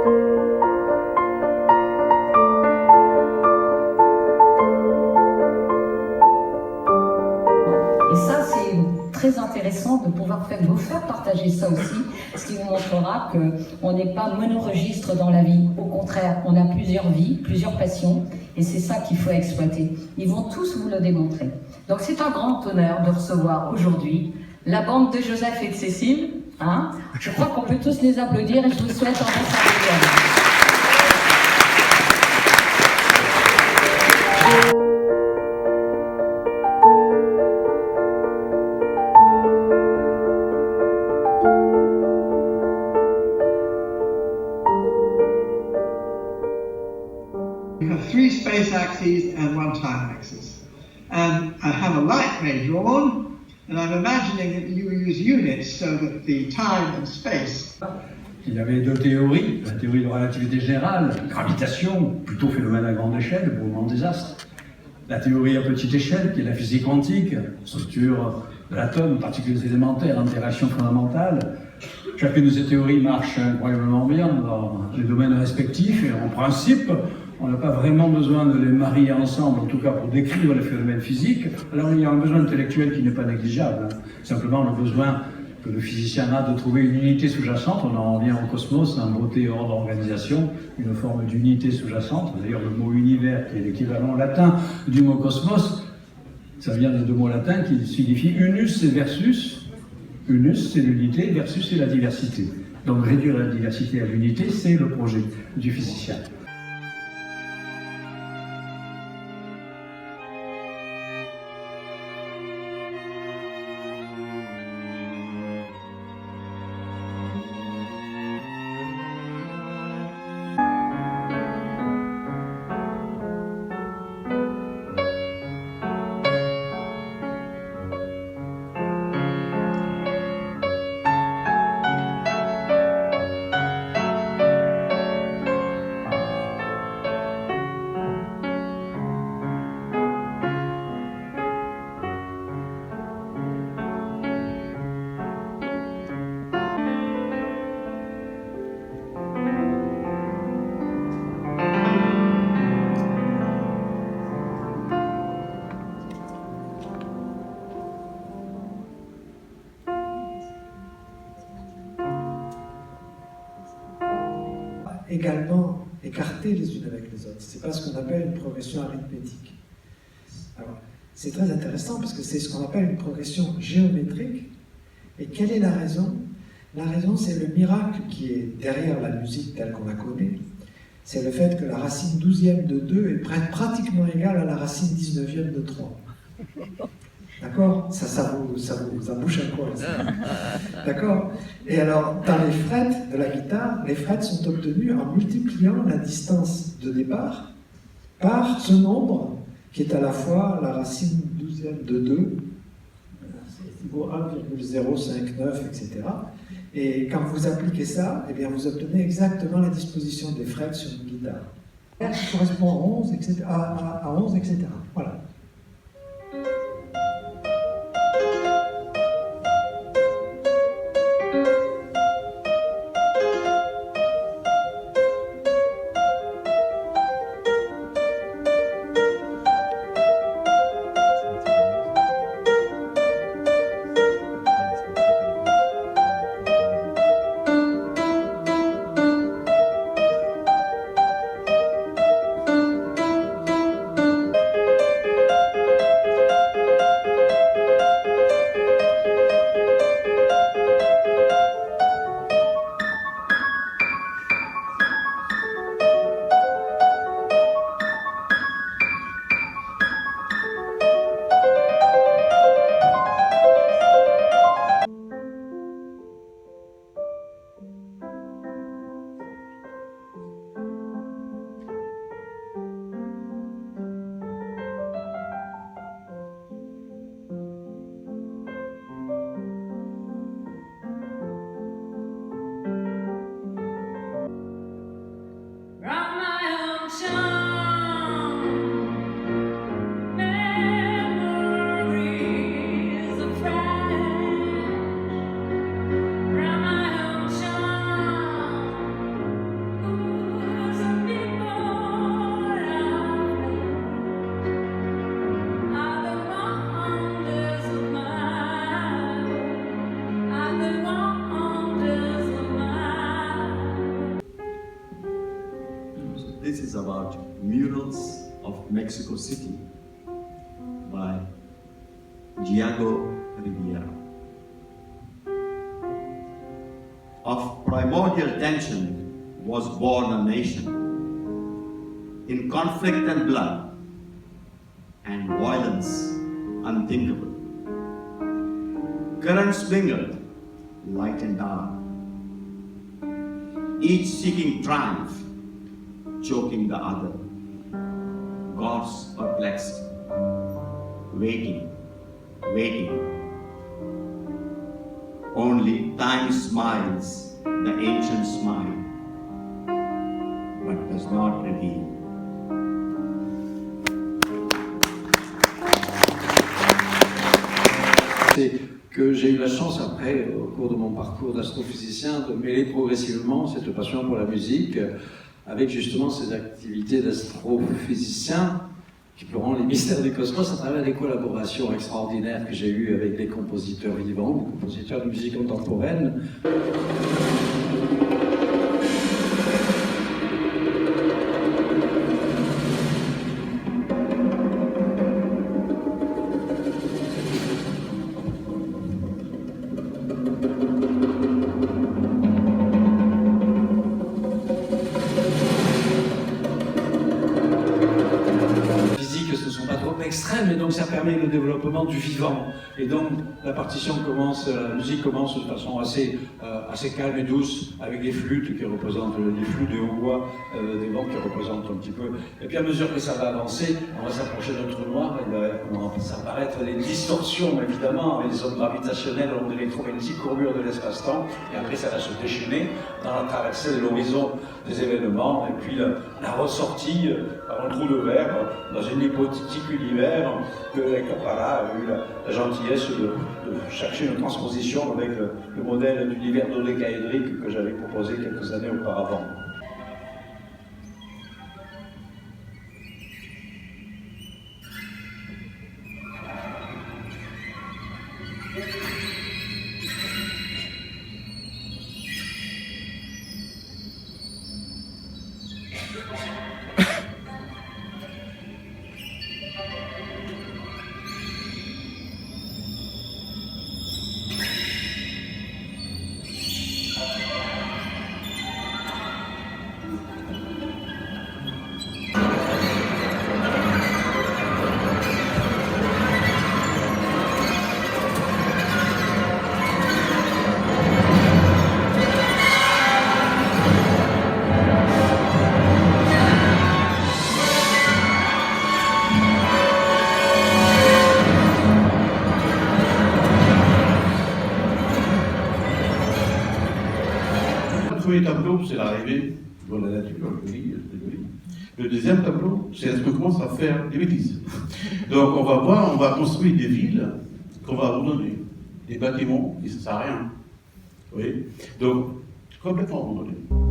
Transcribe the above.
Et ça, c'est très intéressant de pouvoir vous faire partager ça aussi, ce qui vous montrera qu'on n'est pas monoregistre dans la vie. Au contraire, on a plusieurs vies, plusieurs passions, et c'est ça qu'il faut exploiter. Ils vont tous vous le démontrer. Donc c'est un grand honneur de recevoir aujourd'hui la bande de Joseph et de Cécile. Hein, je crois qu'on peut tous les applaudir et je vous souhaite un bon salut. We have 3 space axes and 1 time axis. And I have a light ray drawn, and I'm imagining that you use units so that the time and space. Il y avait 2 théories, la théorie de relativité générale, gravitation, plutôt phénomène à grande échelle, mouvement des astres. La théorie à petite échelle, qui est la physique quantique, structure de l'atome, particules élémentaires, interaction fondamentale. Chacune de ces théories marche incroyablement bien dans les domaines respectifs, et en principe, on n'a pas vraiment besoin de les marier ensemble, en tout cas pour décrire les phénomènes physiques. Alors il y a un besoin intellectuel qui n'est pas négligeable. Simplement le besoin que le physicien a de trouver une unité sous-jacente. On en revient au cosmos, un beauté, ordre, organisation, une forme d'unité sous-jacente. D'ailleurs le mot univers, qui est l'équivalent latin du mot cosmos, ça vient des 2 mots latins qui signifient unus et versus. Unus c'est l'unité, versus c'est la diversité. Donc réduire la diversité à l'unité, c'est le projet du physicien. Également écartées les unes avec les autres. C'est pas ce qu'on appelle une progression arithmétique. Alors, c'est très intéressant parce que c'est ce qu'on appelle une progression géométrique. Et quelle est la raison? La raison, c'est le miracle qui est derrière la musique telle qu'on la connaît. C'est le fait que la racine 12e de 2 est pratiquement égale à la racine 19e de 3. D'accord? Ça bouche un coin. D'accord? Et alors, dans les frettes de la guitare, les frettes sont obtenues en multipliant la distance de départ par ce nombre qui est à la fois la racine 12e de 2, c'est égal à 1,059, etc. Et quand vous appliquez ça, eh bien, vous obtenez exactement la disposition des frettes sur une guitare. Qui correspond à 11, etc. À 11, etc. Voilà. This is about Murals of Mexico City by Diego Rivera. Of primordial tension was born a nation, in conflict and blood, and violence unthinkable. Currents mingled, light and dark, each seeking triumph, choking the other. Gods perplexed, waiting, waiting. Only time smiles, the ancient smile, but does not reveal. C'est que j'ai eu la chance après, au cours de mon parcours d'astrophysicien, de mêler progressivement cette passion pour la musique avec justement ces activités d'astrophysicien explorant les mystères du cosmos à travers des collaborations extraordinaires que j'ai eues avec des compositeurs vivants, des compositeurs de musique contemporaine. Extrême, et donc ça permet le développement du vivant. Et donc la partition commence, la musique commence de façon assez calme et douce, avec des flûtes qui représentent des flûtes de hautbois, des vents qui représentent un petit peu. Et puis à mesure que ça va avancer, on va s'approcher d'un trou noir, et ben, on va apparaître des distorsions évidemment, avec des ondes gravitationnelles au long de l'électromagnétique, courbure de l'espace-temps, et après ça va se déchaîner dans la traversée de l'horizon des événements, et puis la ressortie par un trou de verre dans une hypothétique univers que Capara a eu la gentillesse de chercher une transposition avec le modèle d'univers dodécaédrique que j'avais proposé quelques années auparavant. Le premier tableau, c'est l'arrivée dans la nature, le deuxième tableau, c'est est-ce qu'on commence à faire des bêtises. Donc on va voir, on va construire des villes qu'on va abandonner, des bâtiments qui ne servent à rien. Oui. Donc, complètement abandonnés.